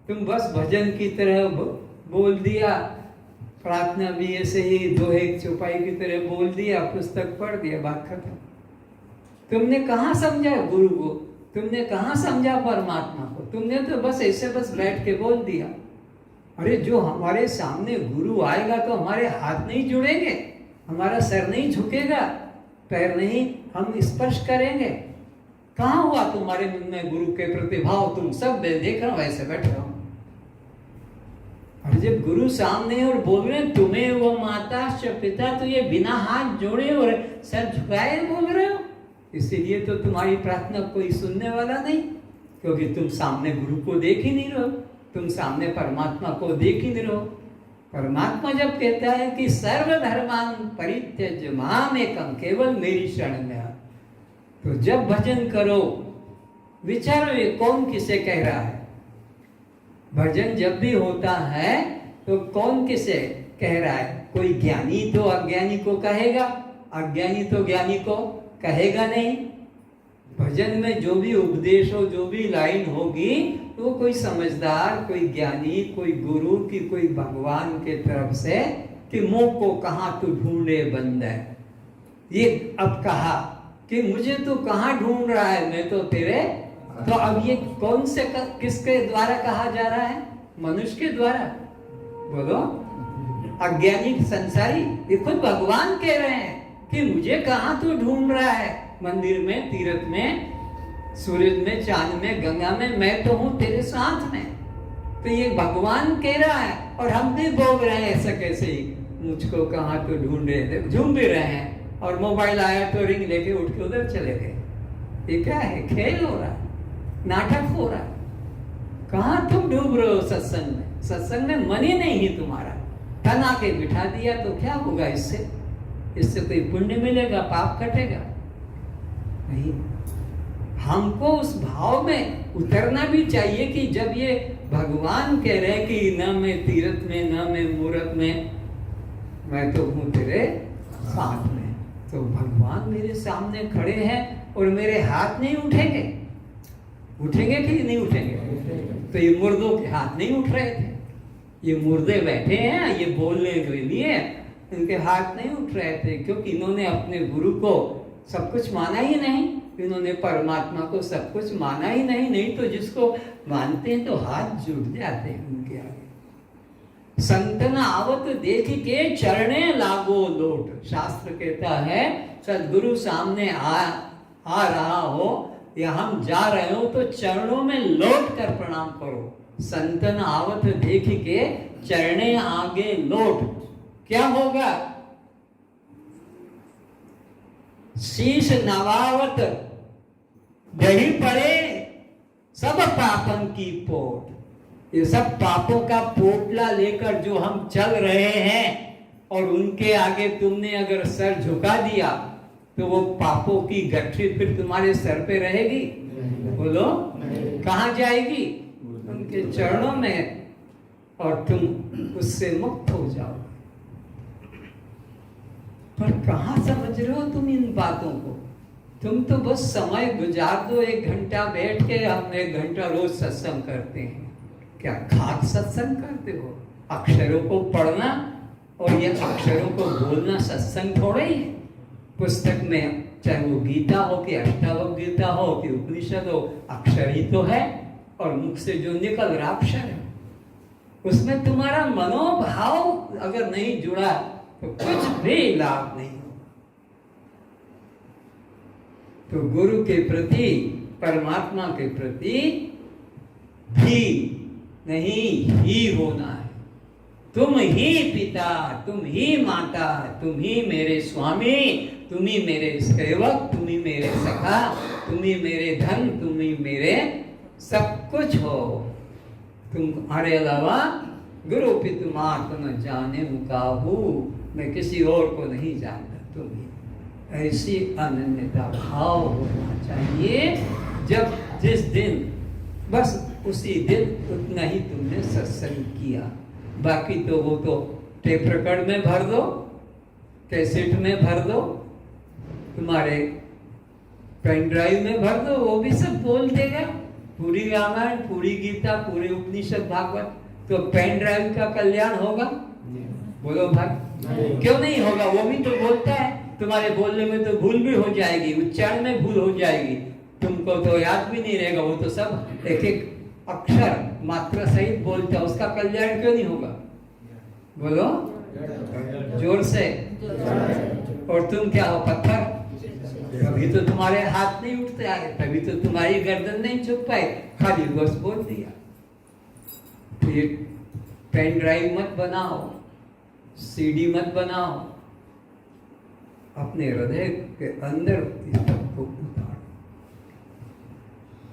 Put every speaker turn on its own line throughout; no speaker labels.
तुम बस भजन की तरह बोल दिया, प्रार्थना भी ऐसे ही दोहे चौपाई की तरह बोल दिया, पुस्तक पढ़ दिया, बात खत्म। तुमने कहाँ समझा गुरु को, तुमने कहाँ समझा परमात्मा को? तुमने तो बस ऐसे बस बैठ के बोल दिया। अरे जो हमारे सामने गुरु आएगा तो हमारे हाथ नहीं जुड़ेंगे, हमारा सर नहीं झुकेगा, पैर नहीं हम स्पर्श करेंगे। कहाँ हुआ तुम्हारे मन में गुरु के प्रति भाव? तुम सब देख रहा हूं ऐसे बैठ रहा हूं। और जब गुरु सामने और बोल रहे तुम्हें वो माता पिता, तो ये बिना हाथ जोड़े और सर झुकाए बोल रहे हो। इसीलिए तो तुम्हारी प्रार्थना कोई सुनने वाला नहीं, क्योंकि तुम सामने गुरु को देख ही नहीं रहो, तुम सामने परमात्मा को देख ही नहीं रहो। परमात्मा जब कहता है कि सर्वधर्मान परित्यज्य मामेकं, केवल मेरी शरण में आ, तो जब भजन करो विचारो ये कौन किसे कह रहा है। भजन जब भी होता है तो कौन किसे कह रहा है? कोई ज्ञानी तो अज्ञानी को कहेगा, अज्ञानी तो ज्ञानी को कहेगा नहीं। भजन में जो भी उपदेश हो, जो भी लाइन होगी, तो कोई समझदार, कोई ज्ञानी, कोई गुरु की, कोई भगवान के तरफ से कि मुंह को कहाँ तू ढूंढे बंदे। ये अब कहा कि मुझे तो कहाँ ढूंढ रहा है, मैं तो तेरे। तो अब ये कौन से किसके द्वारा कहा जा रहा है? मनुष्य के द्वारा। बोलो, अज्ञानी संसारी, ये खुद भगवान कह रहे हैं कि मुझे कहाँ तू ढूंढ रहा है, मंदिर में, तीर्थ में, सूरज में, चांद में, गंगा में, मैं तो हूँ तेरे साथ में। तो ये भगवान कह रहा है और हम भी बोल रहे हैं ऐसा कैसे ही, मुझको कहाँ तो ढूंढ रहे थे, झूम भी रहे हैं। और मोबाइल आया तो रिंग लेके उठ के उधर चले गए। ये क्या है? खेल हो रहा है, नाटक हो रहा है। कहाँ तुम डूब रहे हो सत्संग में? सत्संग में मन ही नहीं है तुम्हारा। तना के बिठा दिया तो क्या होगा इससे? इससे कोई पुण्य मिलेगा, पाप कटेगा नहीं। हमको उस भाव में उतरना भी चाहिए कि जब ये भगवान कह रहे हैं कि न मैं तीर्थ में, न मैं मूर्त में, मैं तो हूँ तेरे साथ में। तो भगवान मेरे सामने खड़े हैं और मेरे हाथ नहीं उठेंगे। उठेंगे कि नहीं उठेंगे? तो ये मुर्दों के हाथ नहीं उठ रहे थे, ये मुर्दे बैठे हैं, ये बोलने के लिए इनके हाथ नहीं उठ रहे थे, क्योंकि इन्होंने अपने गुरु को सब कुछ माना ही नहीं, इन्होंने परमात्मा को सब कुछ माना ही नहीं। नहीं तो जिसको मानते हैं तो हाथ जुट जाते हैं उनके आगे। संतन आवत देख के चरणे लागो लोट। शास्त्र कहता है सदगुरु सामने आ रहा हो या हम जा रहे हो तो चरणों में लौट कर प्रणाम करो। संतन आवत देख के चरणे आगे लौट। क्या होगा? शीश नवावत दही पड़े सब पापन की पोट। ये सब पापों का पोटला लेकर जो हम चल रहे हैं और उनके आगे तुमने अगर सर झुका दिया तो वो पापों की गठरी फिर तुम्हारे सर पे रहेगी? बोलो, कहाँ जाएगी? उनके चरणों में, और तुम उससे मुक्त हो जाओ। पर कहाँ समझ रहे हो तुम इन बातों को? तुम तो बस समय गुजार दो, 1 घंटा बैठ के, हम 1 घंटा रोज सत्संग करते हैं। क्या खाक सत्संग करते हो? अक्षरों को पढ़ना और ये अक्षरों को बोलना सत्संग थोड़ा ही है। पुस्तक में चाहे वो गीता हो कि अष्टावक्र गीता हो कि उपनिषद हो, अक्षर ही तो है, और मुख से जो निकल रहा अक्षर है। उसमें तुम्हारा मनोभाव अगर नहीं जुड़ा तो कुछ भी लाभ नहीं हो। तो गुरु के प्रति, परमात्मा के प्रति भी नहीं ही होना है। तुम ही पिता, तुम ही माता, तुम ही मेरे स्वामी, तुम ही मेरे सेवक, तुम ही मेरे सखा, तुम ही मेरे धन, तुम ही मेरे सब कुछ हो। तुम्हारे अलावा गुरु पितुमात न जाने मुकाहू, मैं किसी और को नहीं जानता, तुम ही। ऐसी अनन्यता भाव होना चाहिए। जब जिस दिन, बस उसी दिन उतना ही तुमने सत्संग किया। बाकी तो वो तो टेप रिकॉर्ड में भर दो, कैसेट में भर दो, तुम्हारे पेन ड्राइव में भर दो, वो भी सब बोल देगा। पूरी रामायण, पूरी गीता, पूरे उपनिषद, भागवत, तो पेन ड्राइव का कल्याण होगा? बोलो भाई, क्यों नहीं होगा? वो भी तो बोलता है, तुम्हारे बोलने में तो भूल भी हो जाएगी, उच्चारण में भूल हो जाएगी, तुमको तो याद भी नहीं रहेगा, वो तो सब एक एक अक्षर मात्रा सहित बोलता है, उसका कल्याण क्यों नहीं होगा? बोलो जोर से। और तुम क्या हो, पत्थर? कभी तो तुम्हारे हाथ नहीं उठते आए, कभी तो तुम्हारी गर्दन नहीं झुक पाए, खाली बस बोल दिया। तो ये पेन ड्राइव मत बनाओ, सीडी मत बनाओ, अपने हृदय के अंदर इस सबको उतारो।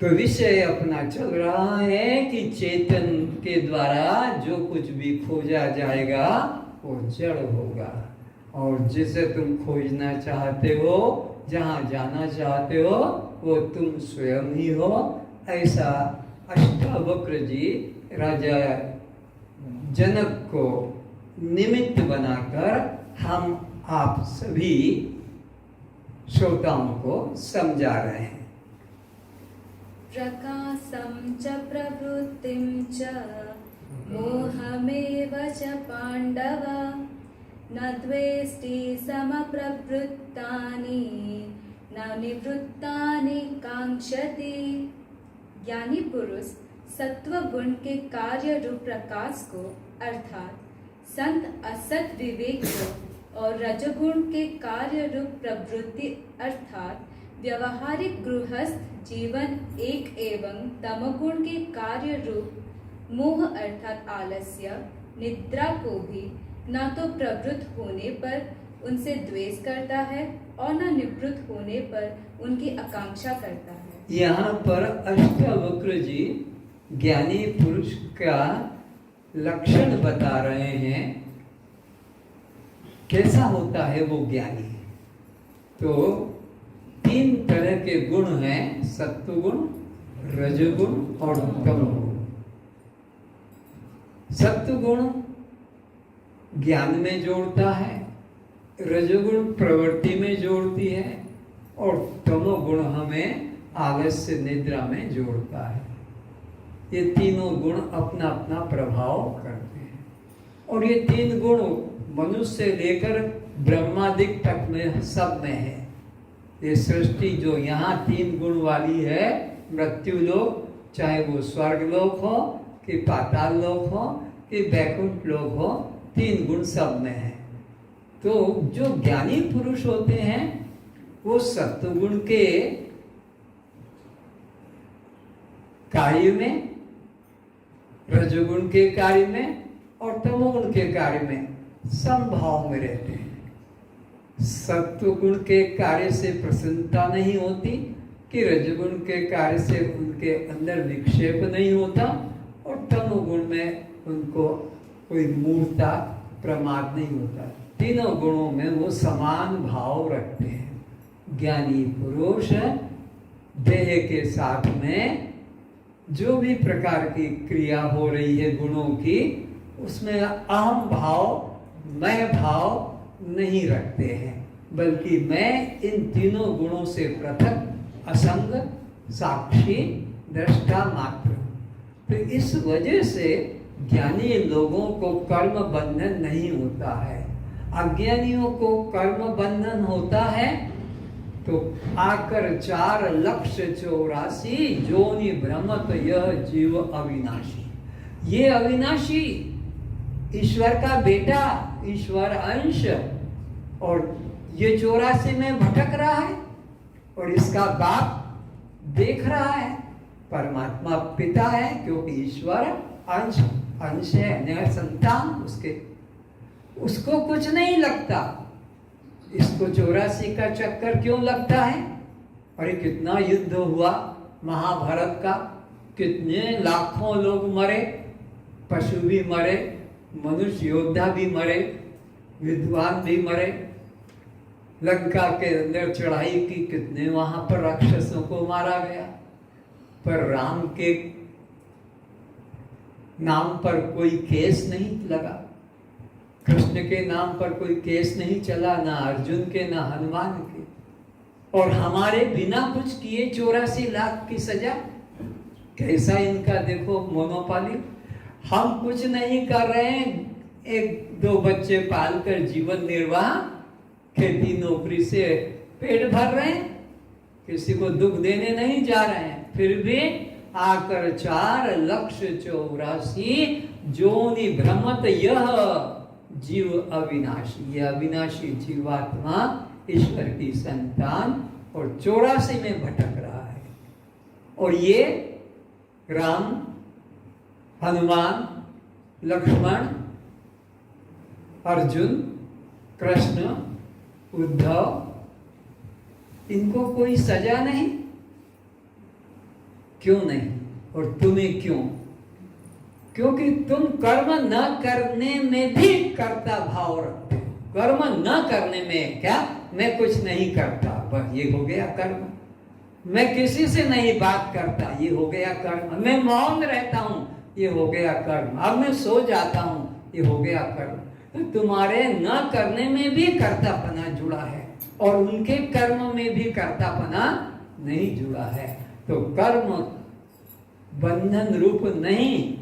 तो विषय अपना चल रहा है कि चेतन के द्वारा जो कुछ भी खोजा जाएगा वो जड़ होगा, और जिसे तुम खोजना चाहते हो, जहां जाना चाहते हो, वो तुम स्वयं ही हो। ऐसा अष्टावक्र जी राजा जनक को निमित्त बनाकर हम आप सभी श्रोताओं को समझा रहे हैं।
प्रकाशं च प्रवृत्तिं च मोहमेव च पाण्डव न द्वेष्टि समप्रवृत्तानि न निवृत्तानि कांक्षति। ज्ञानी पुरुष सत्व गुण के कार्य रूप प्रकाश को अर्थात संत असत विवेक को और रजोगुण के कार्य रूप प्रवृत्ति अर्थात व्यवहारिक गृहस्थ जीवन एक एवं तमगुण के कार्य रूप मोह अर्थात आलस्य निद्रा को भी न तो प्रवृत्त होने पर उनसे द्वेष करता है और न निवृत्त होने पर उनकी आकांक्षा करता है।
यहाँ पर अष्टावक्र जी ज्ञानी पुरुष का लक्षण बता रहे हैं, कैसा होता है वो ज्ञानी। तो 3 तरह के गुण हैं, सत्वगुण, रजोगुण और तमोगुण। सत्वगुण ज्ञान में जोड़ता है, रजोगुण प्रवृत्ति में जोड़ती है, और तमोगुण हमें आलस्य निद्रा में जोड़ता है। ये तीनों गुण अपना अपना प्रभाव करते हैं, और ये 3 गुण मनुष्य से लेकर ब्रह्मादिक तक में सब में है। ये सृष्टि जो यहाँ 3 गुण वाली है, मृत्यु लोक, चाहे वो स्वर्ग लोक हो कि पाताल लोक हो कि वैकुंठ लोक हो, 3 गुण सब में है। तो जो ज्ञानी पुरुष होते हैं वो सत्वगुण के कार्य में, रजोगुण के कार्य में और तमोगुण के कार्य में समभाव में रहते हैं। सत्वगुण के कार्य से प्रसन्नता नहीं होती कि रजोगुण के कार्य से उनके अंदर विक्षेप नहीं होता, और तमोगुण में उनको कोई मूर्ता प्रमाद नहीं होता। तीनों गुणों में वो समान भाव रखते हैं। ज्ञानी पुरुष देह के साथ में जो भी प्रकार की क्रिया हो रही है गुणों की, उसमें अहम भाव, मैं भाव नहीं रखते हैं, बल्कि मैं इन तीनों गुणों से पृथक, असंग, साक्षी, दृष्टा मात्र। तो इस वजह से ज्ञानी लोगों को कर्म बंधन नहीं होता है। अज्ञानियों को कर्म बंधन होता है। तो आकर 4,84,000 जोनि भ्रमत यह जीव अविनाशी। ये अविनाशी ईश्वर का बेटा, ईश्वर अंश, और ये 84 में भटक रहा है, और इसका बाप देख रहा है, परमात्मा पिता है, क्योंकि ईश्वर अंश है, संतान उसके, उसको कुछ नहीं लगता। इसको 84 का चक्कर क्यों लगता है? अरे कितना युद्ध हुआ महाभारत का, कितने लाखों लोग मरे, पशु भी मरे, मनुष्य योद्धा भी मरे, विद्वान भी मरे। लंका के अंदर चढ़ाई की, कितने वहां पर राक्षसों को मारा गया, पर राम के नाम पर कोई केस नहीं लगा, कृष्ण के नाम पर कोई केस नहीं चला, ना अर्जुन के ना हनुमान के, और हमारे बिना कुछ किए 84 लाख की सजा। कैसा इनका देखो मोनोपाली। हम कुछ नहीं कर रहे हैं, एक दो बच्चे पालकर जीवन निर्वाह, खेती नौकरी से पेट भर रहे हैं, किसी को दुख देने नहीं जा रहे हैं, फिर भी आकर 4,84,00,000 जोनि भ्रमत यह जीव अविनाशी। यह अविनाशी जीवात्मा ईश्वर की संतान और 84 में भटक रहा है। और ये राम, हनुमान, लक्ष्मण, अर्जुन, कृष्ण, उद्धव, इनको कोई सजा नहीं। क्यों नहीं? और तुम्हें क्यों? क्योंकि तुम कर्म न करने में भी कर्ता भाव रखते हो। कर्म न करने में क्या, मैं कुछ नहीं करता, बस ये हो गया कर्म। मैं किसी से नहीं बात करता, ये हो गया कर्म। मैं मौन रहता हूं, ये हो गया कर्म। अब मैं सो जाता हूं, ये हो गया कर्म। तो तुम्हारे न करने में भी कर्तापना जुड़ा है और उनके कर्म में भी कर्तापना नहीं जुड़ा है। तो कर्म बंधन रूप नहीं,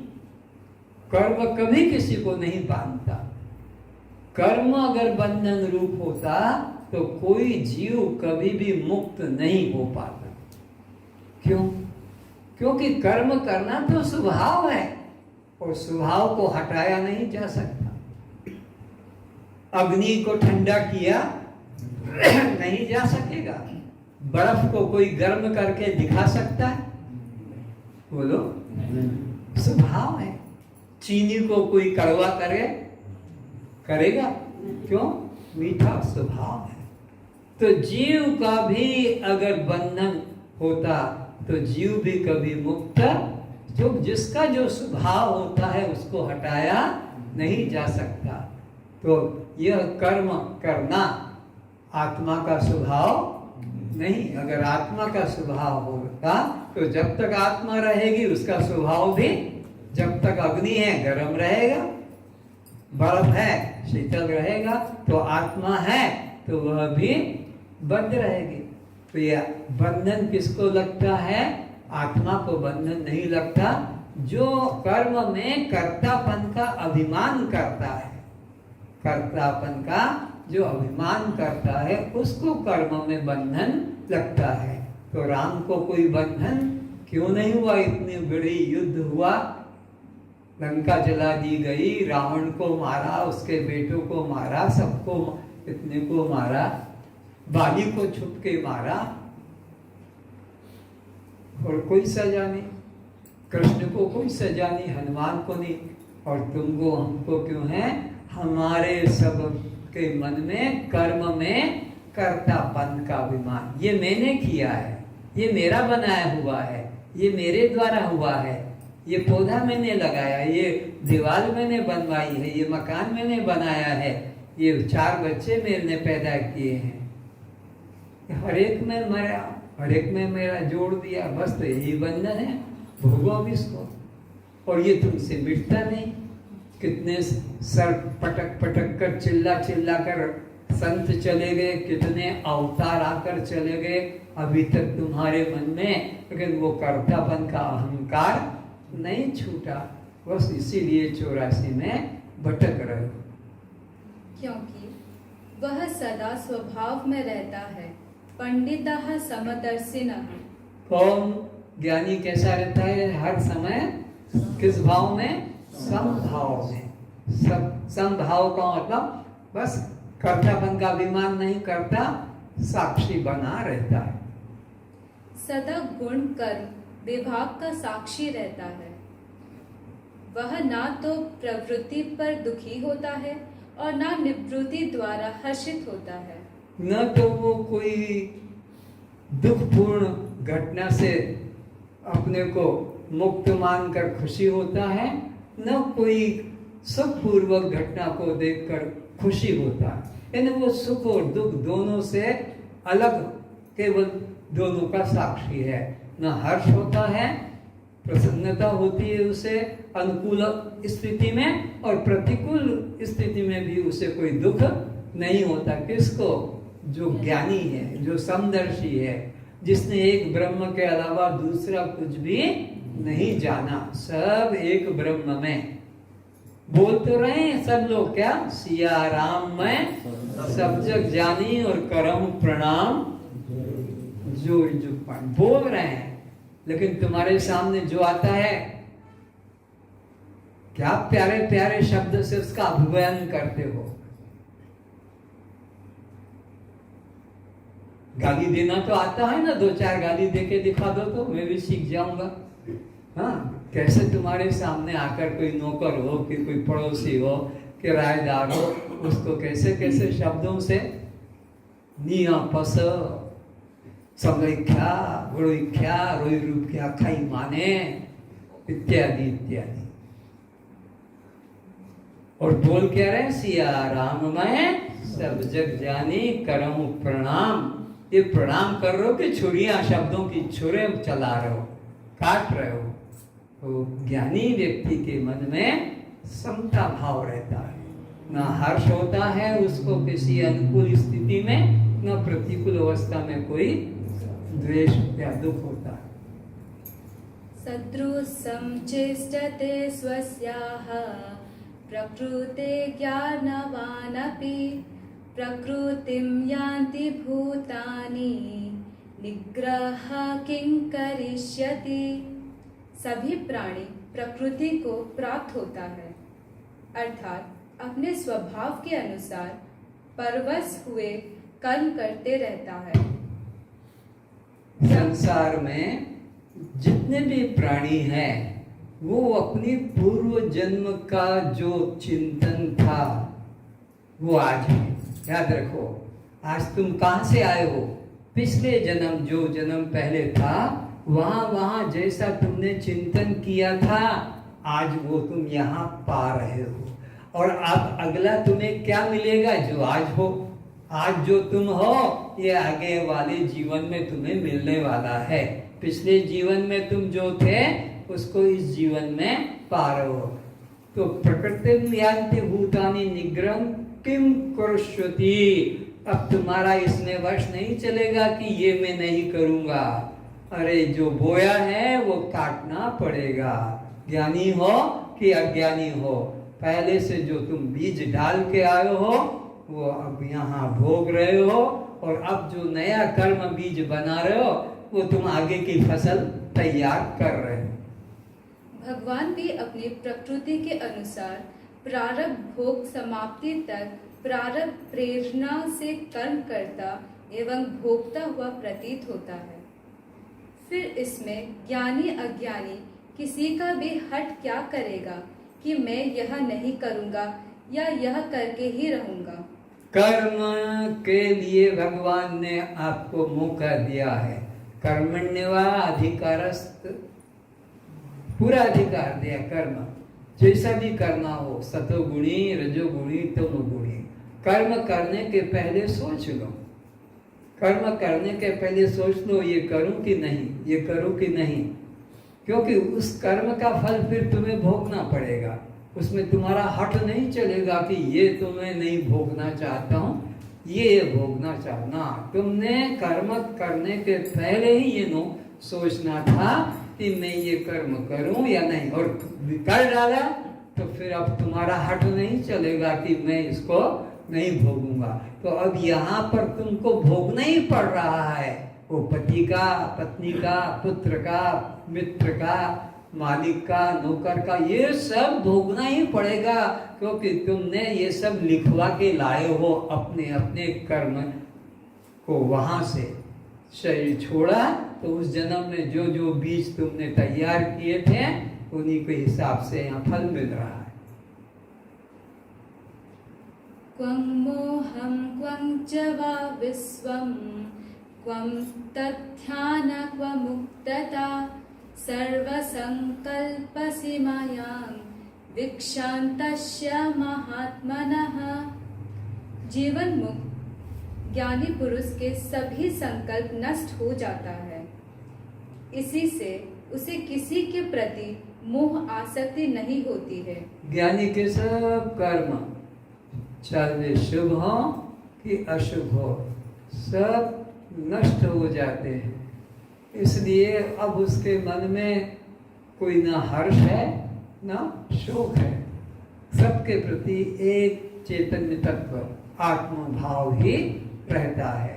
कर्म कभी किसी को नहीं बांधता। कर्म अगर बंधन रूप होता तो कोई जीव कभी भी मुक्त नहीं हो पाता। क्यों? क्योंकि कर्म करना तो स्वभाव है और स्वभाव को हटाया नहीं जा सकता। अग्नि को ठंडा किया नहीं जा सकेगा। बर्फ को कोई गर्म करके दिखा सकता है? बोलो, स्वभाव है। चीनी को कोई कड़वा करेगा? क्यों? मीठा स्वभाव है। तो जीव का भी अगर बंधन होता तो जीव भी कभी मुक्त, जो जिसका जो स्वभाव होता है उसको हटाया नहीं जा सकता। तो यह कर्म करना आत्मा का स्वभाव नहीं। अगर आत्मा का स्वभाव होगा तो जब तक आत्मा रहेगी उसका स्वभाव भी, जब तक अग्नि है गर्म रहेगा, बर्फ है शीतल रहेगा, तो आत्मा है तो वह भी बंध रहेगी। तो यह बंधन किसको लगता है? आत्मा को बंधन नहीं लगता। जो कर्म में कर्तापन का अभिमान करता है, कर्तापन का जो अभिमान करता है उसको कर्म में बंधन लगता है। तो राम को कोई बंधन क्यों नहीं हुआ? इतनी बड़ी युद्ध हुआ, लंका जला दी गई, रावण को मारा, उसके बेटों को मारा, सबको, इतने को मारा, बाली को छुप के मारा और कोई सजा नहीं। कृष्ण को कोई सजा नहीं, हनुमान को नहीं। और तुमको हमको क्यों है? हमारे सब के मन में कर्म में कर्तापन का अभिमान। ये मैंने किया है, ये मेरा बनाया हुआ है, ये मेरे द्वारा हुआ है, ये पौधा मैंने लगाया, ये दीवार मैंने बनवाई है, ये मकान मैंने बनाया है, ये 4 बच्चे मैंने पैदा किए हैं, हर एक में मेरा, हर एक में मेरा जोड़ दिया, बस तो यही बंधन है, भोगो अब इसको। और ये तुमसे मिटता नहीं। कितने सर पटक पटक कर चिल्ला चिल्ला कर संत चले गए, कितने अवतार आकर चले गए, अभी तक तुम्हारे मन में लेकिन वो कर्तापन का अहंकार नहीं छूटा। बस इसीलिए 84 में भटक रहे हो।
क्योंकि वह सदा स्वभाव में रहता है। पंडितः समदर्शिनः।
कौन ज्ञानी कैसा रहता है? हर समय किस भाव में? समभाव में। सब समभाव का मतलब बस कर्तापन का अभिमान नहीं करता, साक्षी बना रहता है।
सदा गुण कर्म विभाग का साक्षी रहता है। वह ना तो प्रवृत्ति पर दुखी होता है और ना निवृत्ति द्वारा हर्षित होता है।
न तो वो कोई दुखपूर्ण घटना से अपने को मुक्त मानकर खुशी होता है, न कोई सुखपूर्वक घटना को देखकर खुशी होता है। यानी वो सुख और दुख दोनों से अलग, केवल दोनों का साक्षी है। न हर्ष होता है, प्रसन्नता होती है उसे अनुकूल स्थिति में, और प्रतिकूल स्थिति में भी उसे कोई दुख नहीं होता। किसको? जो ज्ञानी है, जो समदर्शी है, जिसने एक ब्रह्म के अलावा दूसरा कुछ भी नहीं जाना, सब एक ब्रह्म में। बोल तो रहे हैं सब लोग क्या, सिया राम मैं सब जग जानी और करम प्रणाम जोर जुग बोल रहे हैं। लेकिन तुम्हारे सामने जो आता है, क्या प्यारे प्यारे शब्द से उसका अभिव्यंजन करते हो। गाली देना तो आता है ना, 2-4 गाली देके दिखा दो तो मैं भी सीख जाऊंगा। हाँ, कैसे तुम्हारे सामने आकर कोई नौकर हो कि कोई पड़ोसी हो, किराएदार हो, उसको कैसे कैसे शब्दों से निया पस समख्या गुरुख्या रोई रूप क्या खाई माने इत्यादि इत्यादि। और बोल क्या रहे, सिया राम मैं सब जग जानी करम प्रणाम। ये प्रणाम कर रहे हो कि छुरियां, शब्दों की छुरे चला रहे हो, काट रहे हो। तो ज्ञानी व्यक्ति के मन में समता भाव रहता है, ना हर्ष होता है उसको किसी अनुकूल स्थिति में, न प्रतिकूल अवस्था में कोई द्वेष या दुख होता है।
सदृशं चेष्टते स्वस्याः प्रकृते ज्ञानवानपि प्रकृतिं यान्ति भूतानि निग्रह किं करिष्यति। सभी प्राणी प्रकृति को प्राप्त होता है, अर्थात अपने स्वभाव के अनुसार परवश हुए कर्म करते रहता है।
संसार में जितने भी प्राणी हैं वो अपनी पूर्व जन्म का जो चिंतन था वो आज है। याद रखो, आज तुम कहाँ से आए हो, पिछले जन्म जो जन्म पहले था वहां जैसा तुमने चिंतन किया था आज वो तुम यहाँ पा रहे हो। और अब अगला तुम्हें क्या मिलेगा, जो आज हो। आज जो तुम हो ये आगे वाले जीवन में तुम्हें मिलने वाला है। पिछले जीवन में तुम जो थे उसको इस जीवन में पा रहे हो। तो प्रकृति यान्ति भूतानि निग्रह किम करिष्यति। अब तुम्हारा इसमें वश नहीं चलेगा कि ये मैं नहीं करूंगा। अरे जो बोया है वो काटना पड़ेगा, ज्ञानी हो कि अज्ञानी हो। पहले से जो तुम बीज डाल के आए हो वो अब यहाँ भोग रहे हो, और अब जो नया कर्म बीज बना रहे हो वो तुम आगे की फसल तैयार कर रहे हो।
भगवान भी अपनी प्रकृति के अनुसार प्रारब्ध भोग समाप्ति तक प्रारब्ध प्रेरणा से कर्म करता एवं भोगता हुआ प्रतीत होता है। फिर इसमें ज्ञानी अज्ञानी किसी का भी हट क्या करेगा कि मैं यह नहीं करूंगा या यह करके ही रहूंगा।
कर्म के लिए भगवान ने आपको मौका दिया है। कर्मण्यवा अधिकारस्त, पूरा अधिकार दिया। कर्म जैसा भी करना हो, सतोगुणी रजोगुणी तमोगुणी, कर्म करने के पहले सोच लो। कर्म करने के पहले सोच लो ये करूं कि नहीं, ये करूं कि नहीं। क्योंकि उस कर्म का फल फिर तुम्हें भोगना पड़ेगा। उसमें तुम्हारा हट नहीं चलेगा कि ये तो मैं नहीं भोगना चाहता हूँ, ये भोगना चाहना। तुमने कर्म करने के पहले ही ये नो सोचना था कि मैं ये कर्म करूं या नहीं, और कर डाला तो फिर अब तुम्हारा हट नहीं चलेगा कि मैं इसको नहीं भोगूंगा। तो अब यहाँ पर तुमको भोगना ही पड़ रहा है, वो पति का, पत्नी का, पुत्र का, मित्र का, मालिक का, नौकर का, ये सब भोगना ही पड़ेगा। क्योंकि तुमने ये सब लिखवा के लाए हो अपने अपने कर्म को। वहां से शरीर छोड़ा तो उस जन्म में जो जो बीज तुमने तैयार किए थे उन्हीं के हिसाब से यहाँ फल मिल रहा है।
क्वं मोहं क्वं च वा विश्वं क्वं तथ्यान क्वमुक्तता सर्वसंकल्पसीमायां विक्षान्तस्य महात्मनः। जीवन मुक्त ज्ञानी पुरुष के सभी संकल्प नष्ट हो जाता है। इसी से उसे किसी के प्रति मोह आसक्ति नहीं होती है।
ज्ञानी के सब कर्म चाहे शुभ हो कि अशुभ हो सब नष्ट हो जाते हैं। इसलिए अब उसके मन में कोई ना हर्ष है ना शोक है, सबके प्रति एक चैतन्य तत्व आत्म भाव ही रहता है।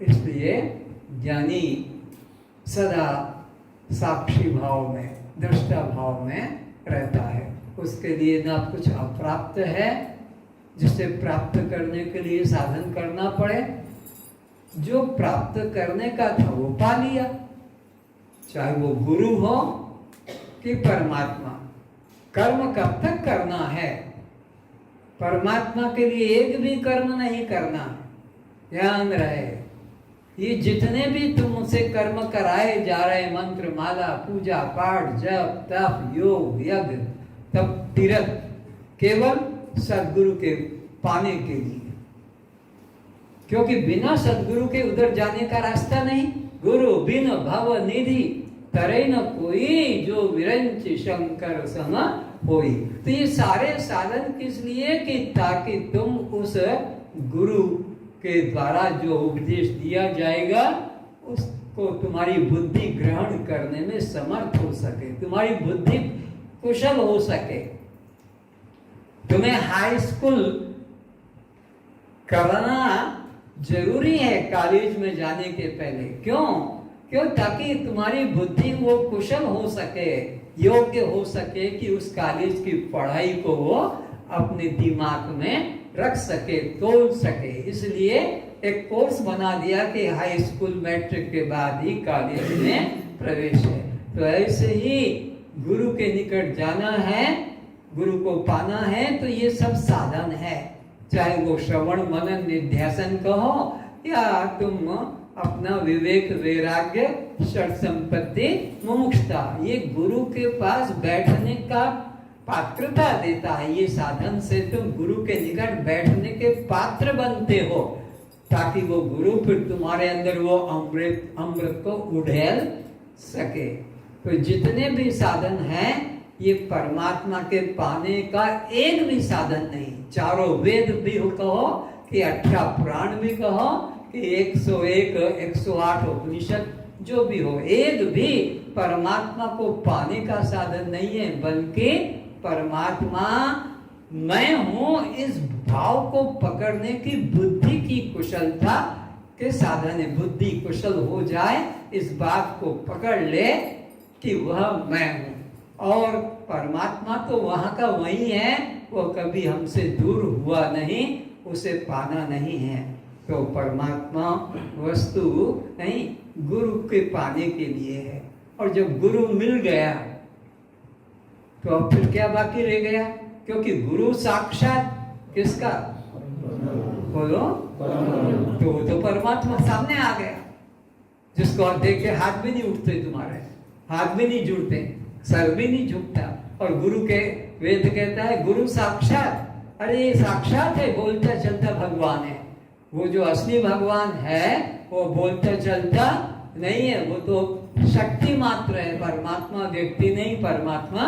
इसलिए ज्ञानी सदा साक्षी भाव में, दृष्टा भाव में रहता है। उसके लिए ना कुछ अप्राप्त है जिसे प्राप्त करने के लिए साधन करना पड़े, जो प्राप्त करने का था वो पा लिया, चाहे वो गुरु हो कि परमात्मा। कर्म कब तक करना है? परमात्मा के लिए एक भी कर्म नहीं करना, ध्यान रहे। ये जितने भी तुमसे कर्म कराए जा रहे, मंत्र माला, पूजा पाठ, जप तप, योग यज्ञ, तप तीर्थ, केवल सदगुरु के पाने के लिए, क्योंकि बिना सदगुरु के उधर जाने का रास्ता नहीं। गुरु बिन भव निधि तरे न कोई, जो विरंच शंकर सम होई। तो ये सारे साधन किस लिए? कि ताकि तुम उस गुरु के द्वारा जो उपदेश दिया जाएगा उसको तुम्हारी बुद्धि ग्रहण करने में समर्थ हो सके, तुम्हारी बुद्धि कुशल हो सके। तुम्हें हाई स्कूल करना जरूरी है कॉलेज में जाने के पहले। क्यों? ताकि तुम्हारी बुद्धि वो कुशल हो सके, योग्य हो सके कि उस कॉलेज की पढ़ाई को वो अपने दिमाग में रख सके, तोड़ सके। इसलिए एक कोर्स बना दिया कि हाई स्कूल मैट्रिक के बाद ही कॉलेज में प्रवेश है। तो ऐसे ही गुरु के निकट जाना है, गुरु को पाना है, तो ये सब साधन है। चाहे वो श्रवण मनन निध्यासन कहो या तुम अपना विवेक वैराग्य षट संपत्ति मुमुक्षुता, ये गुरु के पास बैठने का पात्रता देता है। ये साधन से तुम गुरु के निकट बैठने के पात्र बनते हो, ताकि वो गुरु फिर तुम्हारे अंदर वो अमृत को उड़ेल सके। तो जितने भी साधन हैं ये परमात्मा के पाने का एक भी साधन नहीं। चारों वेद भी कहो कि 18 पुराण भी कहो कि 101 108 उपनिषद जो भी हो, एक भी परमात्मा को पाने का साधन नहीं है, बल्कि परमात्मा मैं हूं इस भाव को पकड़ने की बुद्धि की कुशलता के साधन है। बुद्धि कुशल हो जाए, इस बात को पकड़ ले कि वह मैं हूं, और परमात्मा तो वहां का वही है, वो कभी हमसे दूर हुआ नहीं, उसे पाना नहीं है। तो परमात्मा वस्तु नहीं, गुरु के पाने के लिए है। और जब गुरु मिल गया तो अब फिर क्या बाकी रह गया? क्योंकि गुरु साक्षात किसका? बोलो। तो वो तो परमात्मा सामने आ गया, जिसको आप देख के हाथ भी नहीं उठते, तुम्हारे हाथ भी नहीं जुड़ते, सर भी नहीं झुकता। और गुरु के वेद कहता है गुरु साक्षात। अरे ये साक्षात है, बोलता चलता भगवान है। वो जो असली भगवान है वो बोलता चलता नहीं है, वो तो शक्ति मात्र है। परमात्मा व्यक्ति नहीं, परमात्मा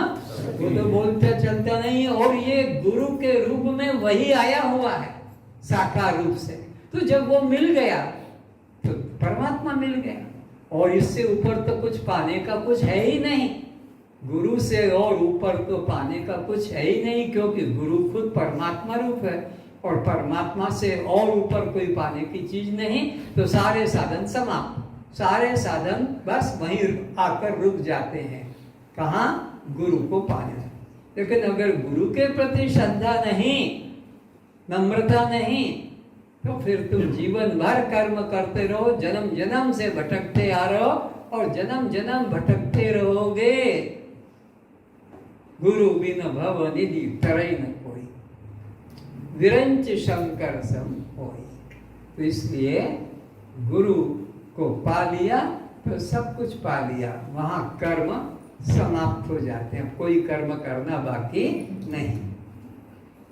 वो तो बोलता चलता नहीं है। और ये गुरु के रूप में वही आया हुआ है, साकार रूप से। तो जब वो मिल गया तो परमात्मा मिल गया, और इससे ऊपर तो कुछ पाने का कुछ है ही नहीं। गुरु से और ऊपर तो पाने का कुछ है ही नहीं, क्योंकि गुरु खुद परमात्मा रूप है, और परमात्मा से और ऊपर कोई पाने की चीज नहीं। तो सारे साधन समाप्त, सारे साधन बस वहीं आकर रुक जाते हैं। कहाँ? गुरु को पाने। लेकिन अगर गुरु के प्रति श्रद्धा नहीं, नम्रता नहीं, तो फिर तुम जीवन भर कर्म करते रहो, जन्म जन्म से भटकते आ रहो, और जन्म जन्म भटकते रहोगे। गुरु बिन भव निधि तरई न कोई, विरंच शंकर सम होई। तो इसलिए गुरु को पा लिया तो सब कुछ पा लिया, वहां कर्म समाप्त हो जाते हैं, कोई कर्म करना बाकी नहीं।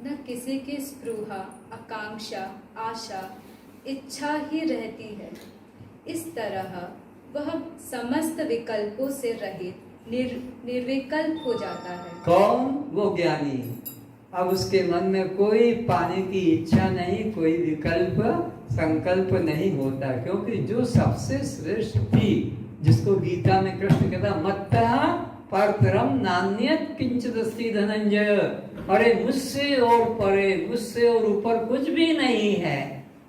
न किसी की स्पृहा, आकांक्षा, आशा, इच्छा ही रहती है। इस तरह वह समस्त विकल्पों से रहित निर्विकल्प हो जाता है।
कौन? वो ज्ञानी। अब उसके मन में कोई पाने की इच्छा नहीं, कोई विकल्प संकल्प नहीं होता, क्योंकि जो सबसे श्रेष्ठ थी, जिसको गीता में कृष्ण कहता मत्तः परतरम नान्यत किंचिदस्ति धनंजय। अरे मुझसे और परे, मुझसे और ऊपर कुछ भी नहीं है,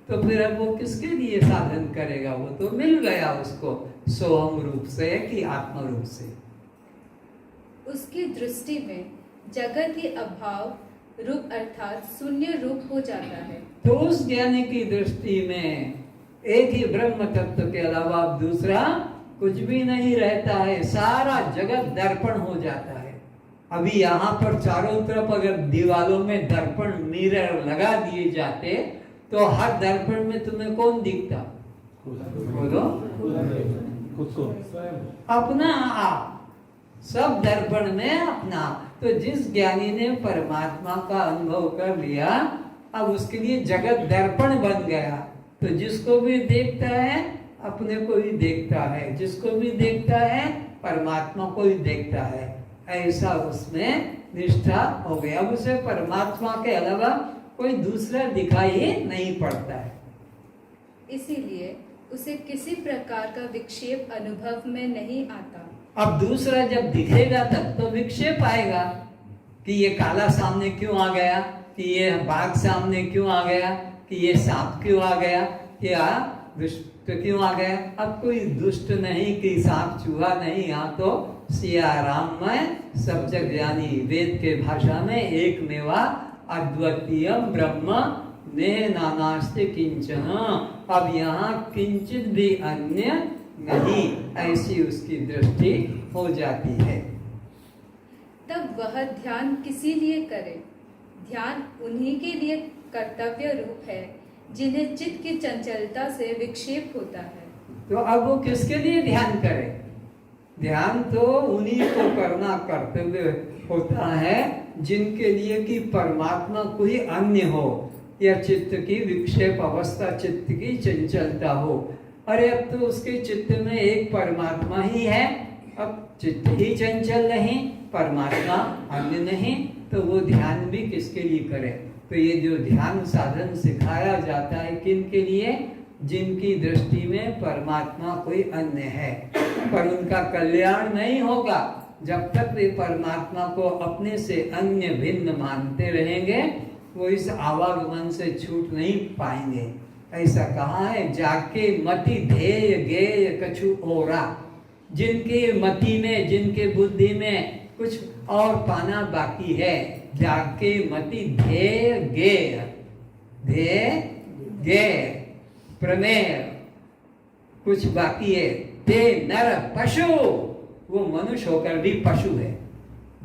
तो फिर अब वो किसके लिए साधन करेगा? वो तो मिल गया उसको सोहम रूप से कि आत्म रूप से।
उसकी दृष्टि में जगत के अभाव रूप अर्थात शून्य रूप हो जाता है।
तो उस ज्ञानी की दृष्टि में एक ही ब्रह्म तत्व के अलावा दूसरा कुछ भी नहीं रहता है। सारा जगत दर्पण हो जाता है। अभी यहाँ पर चारों तरफ अगर दीवारों में दर्पण मिरर लगा दिए जाते तो हर दर्पण में तुम्हें कौन दिखता? बोलो, अपना आप। सब दर्पण में अपना। तो जिस ज्ञानी ने परमात्मा का अनुभव कर लिया, अब उसके लिए जगत दर्पण बन गया। तो जिसको भी देखता है अपने को ही देखता है, जिसको भी देखता है परमात्मा को ही देखता है। ऐसा उसमें निष्ठा हो गया। अब उसे परमात्मा के अलावा कोई दूसरा दिखाई नहीं पड़ता है।
इसीलिए उसे किसी प्रकार का विक्षेप अनुभव में नहीं आता।
अब दूसरा जब दिखेगा तब तो विक्षेप आएगा कि ये काला सामने क्यों आ गया, कि ये बाघ सामने क्यों आ गया, कि ये सांप क्यों आ गया, क्या दुष्ट क्यों आ गया। अब कोई दुष्ट नहीं कि सांप चूहा नहीं, यहाँ तो सिया राम में सब जग ज्ञानी। वेद के भाषा में एक मेवा अद्वितीयम ब्रह्म ने नानास्ति किंचन। अब यहाँ किंचित भी अन्य नहीं, ऐसी उसकी दृष्टि हो जाती है।
तब वह ध्यान किसी लिए करे? ध्यान उन्हीं के लिए कर्तव्य रूप है जिन्हें चित्त की चंचलता से विक्षेप होता है।
तो अब वो किसके लिए ध्यान करे? ध्यान तो उन्हीं को करना कर्तव्य होता है जिनके लिए कि परमात्मा कोई अन्य हो या चित्त की विक्षेप अवस्था, चित्त की चंचलता हो। अरे अब तो उसके चित्त में एक परमात्मा ही है, अब चित्त ही चंचल नहीं, परमात्मा अन्य नहीं, तो वो ध्यान भी किसके लिए करे? तो ये जो ध्यान साधन सिखाया जाता है किन के लिए? जिनकी दृष्टि में परमात्मा कोई अन्य है। पर उनका कल्याण नहीं होगा जब तक वे परमात्मा को अपने से अन्य भिन्न मानते रहेंगे, वो इस आवागमन से छूट नहीं पाएंगे। ऐसा कहा है, जाके मति ध्येय गेय कछु ओरा। जिनके मति में, जिनके बुद्धि में कुछ और पाना बाकी है, जाके मति ध्येय गेय, ध्येय गेय प्रमेय कुछ बाकी है। ते नर पशु, वो मनुष्य होकर भी पशु है।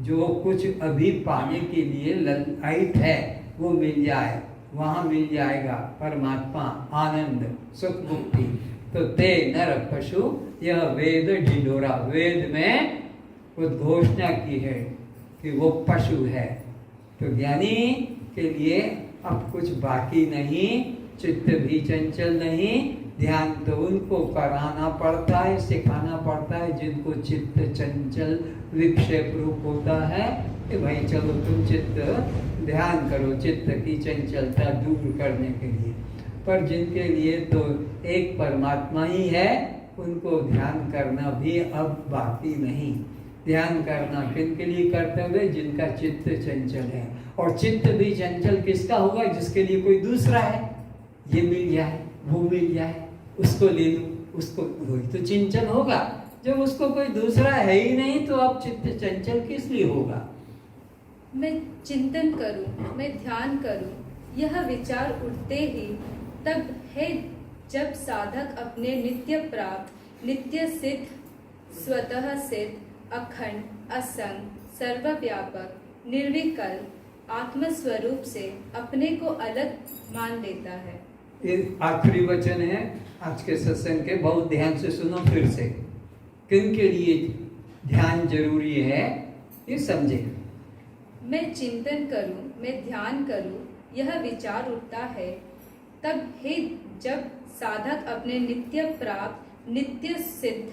जो कुछ अभी पाने के लिए ललायित है वो मिल जाए, वहां मिल जाएगा परमात्मा, आनंद, सुख, मुक्ति। तो ते नर पशु, यह वेद ढिंढोरा, वेद में उद्घोषणा की है कि वो पशु है। तो ज्ञानी के लिए अब कुछ बाकी नहीं, चित्त भी चंचल नहीं। ध्यान तो उनको कराना पड़ता है, सिखाना पड़ता है जिनको चित्त चंचल विक्षेप रूप होता है कि भाई चलो तुम चित्त ध्यान करो, चित्त की चंचलता दूर करने के लिए। पर जिनके लिए तो एक परमात्मा ही है, उनको ध्यान करना भी अब बाकी नहीं। ध्यान करना किन के लिए कर्तव्य? जिनका चित्त चंचल है। और चित्त भी चंचल किसका होगा? जिसके लिए कोई दूसरा है। ये मिल जाए, वो मिल जाए, उसको ले लूं, उसको, वही तो चंचल होगा। जब उसको कोई दूसरा है ही नहीं तो अब चित्त चंचल किस लिए होगा?
मैं चिंतन करूं, मैं ध्यान करूं, यह विचार उठते ही तब है जब साधक अपने नित्य प्राप्त, नित्य सिद्ध, स्वतः सिद्ध, अखंड, असंग, सर्वव्यापक, निर्विकल्प आत्मस्वरूप से अपने को अलग मान लेता है।
ये आखिरी वचन है आज के सत्संग के, बहुत ध्यान से सुनो फिर से। किन के लिए ध्यान जरूरी है ये समझे।
मैं चिंतन करूं, मैं ध्यान करूं, यह विचार उठता है तब है जब साधक अपने नित्य प्राप्त, नित्य सिद्ध,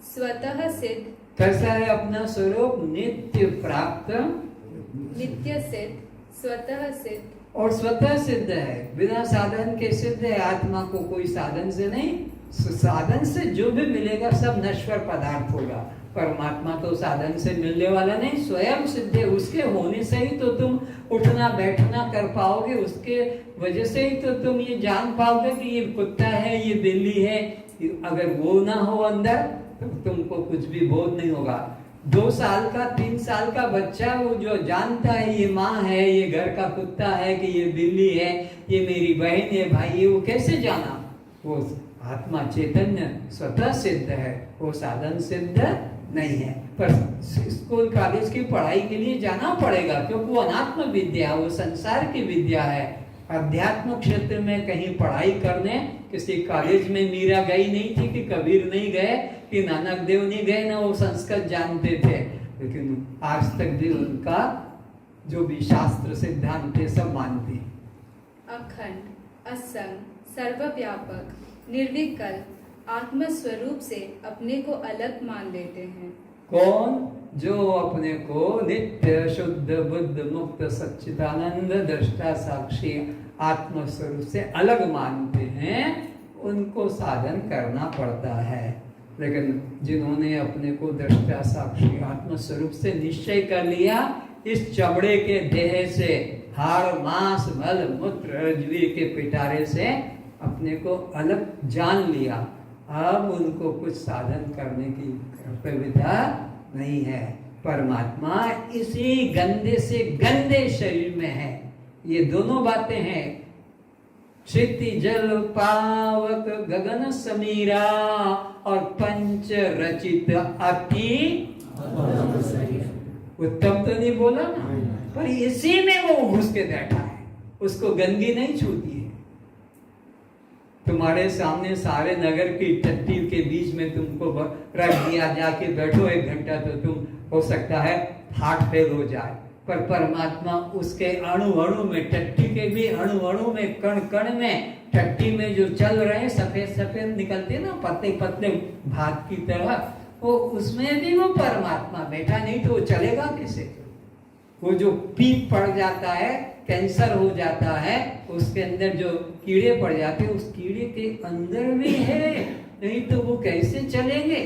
स्वतः सिद्ध,
कैसा है अपना स्वरूप? नित्य प्राप्त,
नित्य सिद्ध, स्वतः सिद्ध
और स्वतः सिद्ध है, बिना साधन के सिद्ध है। आत्मा को कोई साधन से नहीं, साधन से जो भी मिलेगा सब नश्वर पदार्थ होगा। परमात्मा तो साधन से मिलने वाला नहीं, स्वयं सिद्ध है। उसके होने से ही तो तुम उठना बैठना कर पाओगे, उसके वजह से ही तो तुम ये जान पाओगे कि ये कुत्ता है, ये बिल्ली है। अगर वो ना हो अंदर तो तुमको कुछ भी बोध नहीं होगा। 2 साल का 3 साल का बच्चा वो जो जानता है ये माँ है, ये घर का कुत्ता है, कि ये बिल्ली है, ये मेरी बहन है, भाई है, वो कैसे जाना? वो आत्मा चैतन्य स्वतः सिद्ध है, वो साधन सिद्ध नहीं है। पर स्कूल कॉलेज की पढ़ाई के लिए जाना पड़ेगा, क्योंकि वो अनात्म विद्या, वो संसार की विद्या है। अध्यात्म क्षेत्र में कहीं पढ़ाई करने किसी कॉलेज में मीरा गई नहीं थी, कि कबीर नहीं गए, कि नानक देव नहीं गए, ना वो संस्कृत जानते थे। लेकिन आज तक भी उनका जो भी शास्त्र सिद्धांत थे सब मानते।
अखंड, असंग, सर्वव्यापक, निर्विकल्प आत्म स्वरूप से अपने को अलग मान लेते हैं।
कौन? जो अपने को नित्य शुद्ध बुद्ध मुक्त सच्चिदानंद दृष्टा साक्षी आत्म स्वरूप से अलग मानते हैं, उनको साधन करना पड़ता है। लेकिन जिन्होंने अपने को दृष्टा साक्षी आत्म स्वरूप से निश्चय कर लिया, इस चमड़े के देह से, हाड़ मांस मल मूत्र रज्जु के पिटारे से अपने को अलग जान लिया, अब उनको कुछ साधन करने की कर्तव्यता नहीं है। परमात्मा इसी गंदे से गंदे शरीर में है। ये दोनों बातें हैं, क्षिति जल पावक गगन समीरा और पंच रचित अति उत्तम तो नहीं बोला ना, पर इसी में वो घुस के बैठा है, उसको गंदगी नहीं छूती है। तुम्हारे सामने सारे नगर की टट्टी के बीच में तुमको रख दिया, जाके बैठो 1 घंटा, तो तुम हो सकता है हार्ट फेल हो जाए। पर परमात्मा उसके अणु अणु में, टट्टी के भी अणु अणु में, कण कण में, टट्टी में जो चल रहे हैं सफेद सफेद निकलते ना पतले पतले भात की तरह, वो उसमें भी वो परमात्मा बैठा, नहीं तो वो चलेगा कैसे? वो जो पीप पड़ जाता है, कैंसर हो जाता है, उसके अंदर जो कीड़े पड़ जाते हैं, उस कीड़े के अंदर भी है, नहीं तो वो कैसे चलेंगे?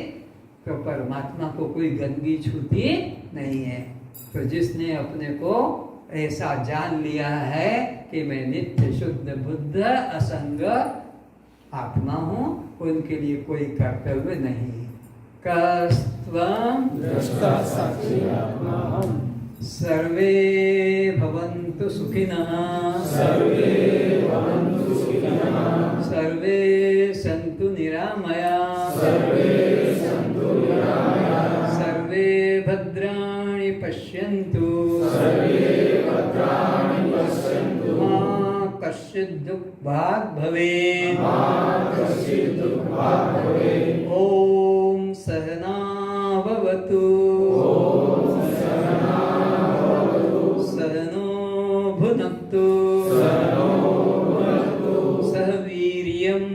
तो परमात्मा को कोई गंदगी छूती नहीं है। तो जिसने अपने को ऐसा जान लिया है कि मैं नित्य शुद्ध बुद्ध असंग आत्मा हूँ, उनके लिए कोई कर्तव्य नहीं। कस्त्वं
दृष्टा साक्षी आत्मा हम,
सर्वे भवन्तु सुखिनः,
सर्वे भवन्तु सुखिनः,
सर्वे सन्तु निरामयाः,
सर्वे सन्तु निरामयाः,
सर्वे भद्राणि पश्यन्तु,
सर्वे भद्राणि पश्यन्तु,
मा कश्चित् दुःखभाग् भवेत्,
मा कश्चित् दुःखभाग् भवेत्।
ॐ सहना भवतु, सहनो भुनक्तु, सह वीर्यं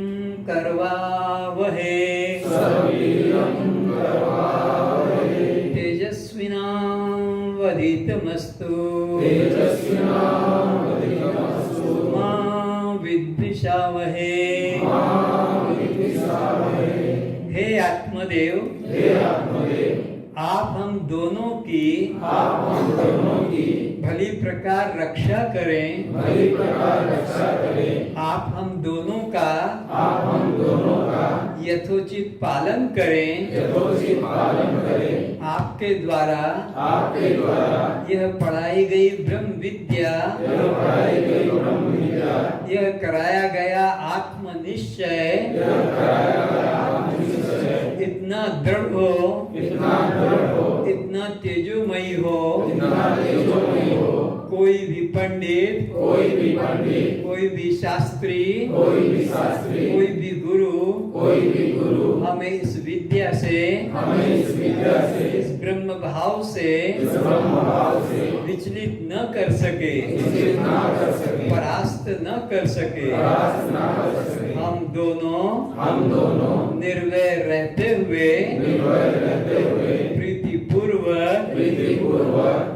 करवावहै, तेजस्विनावधीतमस्तु, मा विद्विषावहै। हे आत्मदेव, आप हम दोनों की भली प्रकार रक्षा करें, आप हम दोनों का यथोचित पालन करें, आपके द्वारा यह पढ़ाई गई ब्रह्म विद्या, यह कराया गया आत्मनिश्चय इतना दृढ़ हो, इतना तेजोमयी हो, कोई भी पंडित, कोई भी शास्त्री, कोई भी गुरु हमें इस विद्या से, इस ब्रह्म भाव से विचलित न कर सके, परास्त न कर सके। हम दोनों निर्वैर रहते हुए प्रीति पूर्वक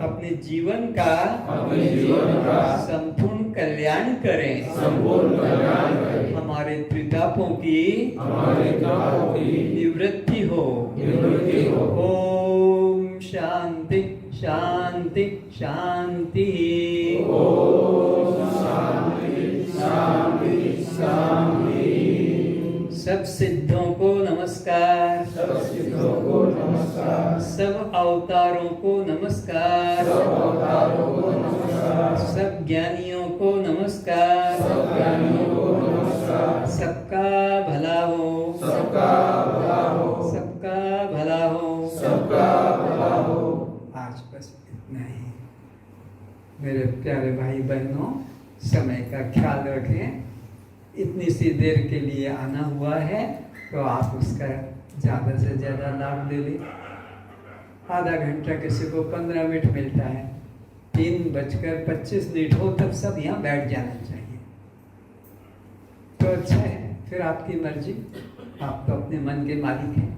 अपने जीवन का संपूर्ण कल्याण करें,
संपूर्ण कल्याण करें,
हमारे त्रितापों की
हमारे तापों की
निवृत्ति हो। ओम शांति शांति शांति।
ओम शांति शांति शांति।
सब सिद्धों को नमस्कार,
सब सिद्धों को नमस्कार,
सब अवतारों को नमस्कार,
सब अवतारों को नमस्कार,
सब ज्ञानियों को नमस्कार,
सब ज्ञानियों को नमस्कार।
सबका भला हो,
सबका भला हो,
सबका भला हो,
सबका भला हो।
आज बस इतना ही। मेरे प्यारे भाई बहनों, समय का ख्याल रखें। इतनी सी देर के लिए आना हुआ है तो आप उसका ज़्यादा से ज़्यादा लाभ ले लें। आधा घंटा किसी को 15 मिनट मिलता है, 3:25 हो तब सब यहाँ बैठ जाना चाहिए। तो अच्छा है, फिर आपकी मर्जी, आप तो अपने मन के मालिक हैं।